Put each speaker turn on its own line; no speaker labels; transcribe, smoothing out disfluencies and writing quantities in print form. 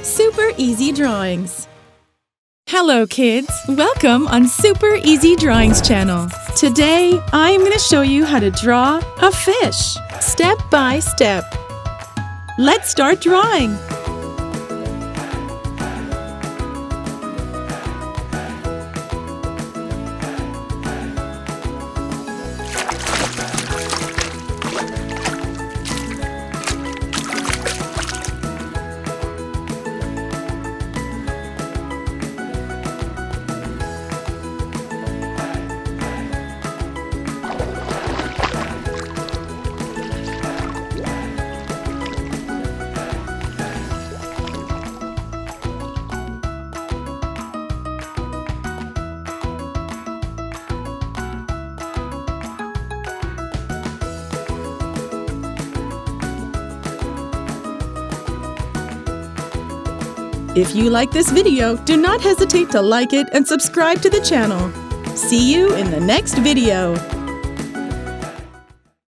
Super Easy Drawings. Hello kids! Welcome on Super Easy Drawings channel. Today, I'm going to show you how to draw a fish, step by step. Let's start drawing. If you like this video, do not hesitate to like it and subscribe to the channel. See you in the next video.